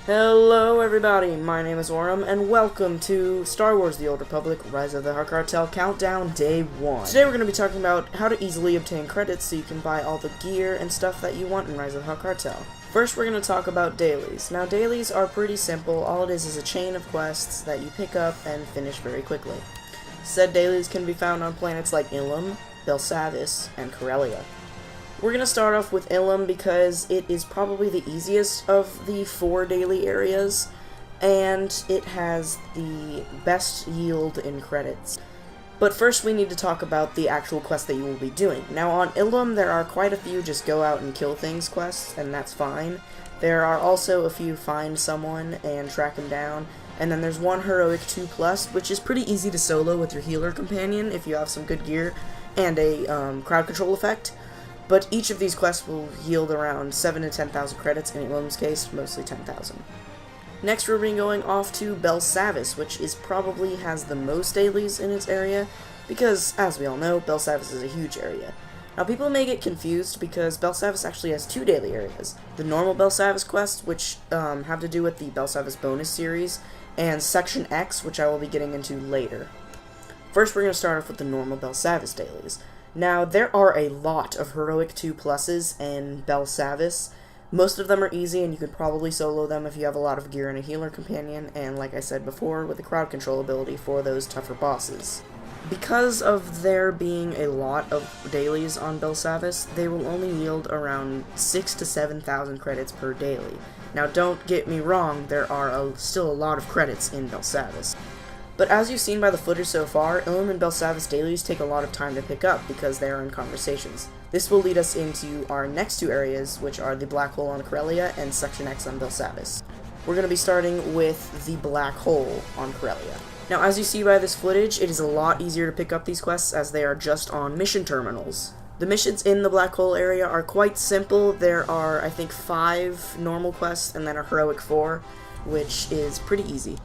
Hello everybody, my name is Orem, and welcome to Star Wars The Old Republic, Rise of the Hutt Cartel Countdown Day 1. Today we're going to be talking about how to easily obtain credits so you can buy all the gear and stuff that you want in Rise of the Hutt Cartel. First we're going to talk about dailies. Now dailies are pretty simple, all it is a chain of quests that you pick up and finish very quickly. Said dailies can be found on planets like Ilum, Belsavis, and Corellia. We're going to start off with Ilum because it is probably the easiest of the 4 daily areas, and it has the best yield in credits. But first we need to talk about the actual quest that you will be doing. Now on Ilum there are quite a few just go out and kill things quests, and that's fine. There are also a few find someone and track him down, and then there's one heroic 2+, which is pretty easy to solo with your healer companion if you have some good gear and a crowd control effect. But each of these quests will yield around 7 to 10,000 credits, in Ilum's case, mostly 10,000. Next we're going off to Belsavis, which probably has the most dailies in its area, because, as we all know, Belsavis is a huge area. Now people may get confused because Belsavis actually has 2 daily areas. The normal Belsavis quests, which have to do with the Belsavis bonus series, and Section X, which I will be getting into later. First we're going to start off with the normal Belsavis dailies. Now, there are a lot of heroic 2+s in Belsavis. Most of them are easy, and you could probably solo them if you have a lot of gear and a healer companion, and like I said before, with the crowd control ability for those tougher bosses. Because of there being a lot of dailies on Belsavis, they will only yield around 6 to 7,000 credits per daily. Now, don't get me wrong, there are still a lot of credits in Belsavis. But as you've seen by the footage so far, Ilum and Belsavis dailies take a lot of time to pick up because they are in conversations. This will lead us into our next 2 areas, which are the Black Hole on Corellia and Section X on Belsavis. We're going to be starting with the Black Hole on Corellia. Now, as you see by this footage, it is a lot easier to pick up these quests as they are just on mission terminals. The missions in the Black Hole area are quite simple. There are, I think, 5 normal quests and then a heroic 4, which is pretty easy.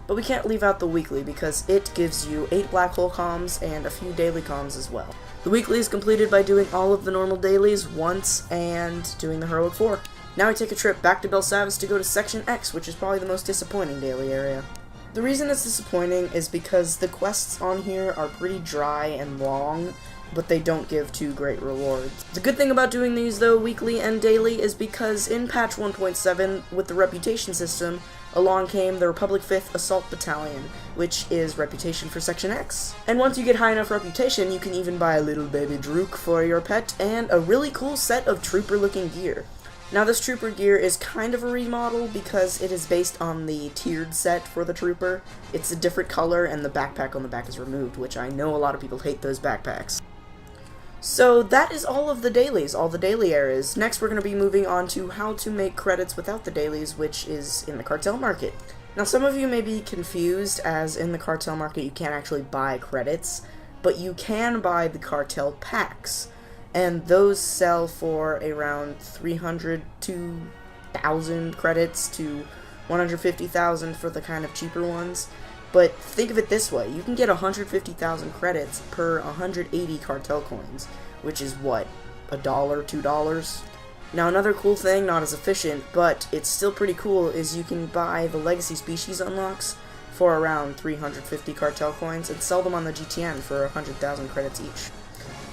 But we can't leave out the weekly because it gives you 8 black hole comms and a few daily comms as well. The weekly is completed by doing all of the normal dailies once and doing the heroic 4. Now we take a trip back to Belsavis to go to Section X, which is probably the most disappointing daily area. The reason it's disappointing is because the quests on here are pretty dry and long, but they don't give too great rewards. The good thing about doing these though, weekly and daily, is because in patch 1.7, with the reputation system, along came the Republic 5th Assault Battalion, which is reputation for Section X. And once you get high enough reputation, you can even buy a little baby Drook for your pet, and a really cool set of trooper-looking gear. Now this trooper gear is kind of a remodel because it is based on the tiered set for the trooper. It's a different color, and the backpack on the back is removed, which I know a lot of people hate those backpacks. So that is all of the dailies, all the daily areas. Next we're going to be moving on to how to make credits without the dailies, which is in the cartel market. Now some of you may be confused, as in the cartel market you can't actually buy credits, but you can buy the cartel packs, and those sell for around 300 to 1,000 credits to 150,000 for the kind of cheaper ones. But think of it this way, you can get 150,000 credits per 180 cartel coins, which is what, $1, $2? Now another cool thing, not as efficient, but it's still pretty cool, is you can buy the legacy species unlocks for around 350 cartel coins and sell them on the GTN for 100,000 credits each.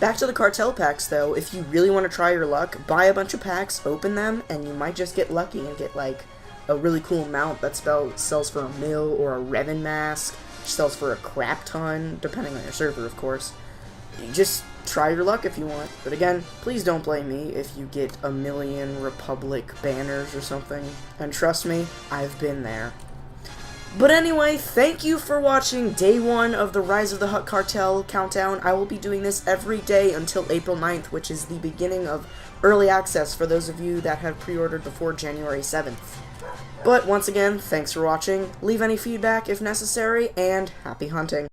Back to the cartel packs though, if you really want to try your luck, buy a bunch of packs, open them, and you might just get lucky and get like a really cool mount that sells for $1 mil, or a Revan mask, which sells for a crap ton, depending on your server, of course. You just try your luck if you want. But again, please don't blame me if you get 1,000,000 Republic banners or something. And trust me, I've been there. But anyway, thank you for watching Day 1 of the Rise of the Hutt Cartel Countdown. I will be doing this every day until April 9th, which is the beginning of early access for those of you that have pre-ordered before January 7th. But once again, thanks for watching, leave any feedback if necessary, and happy hunting!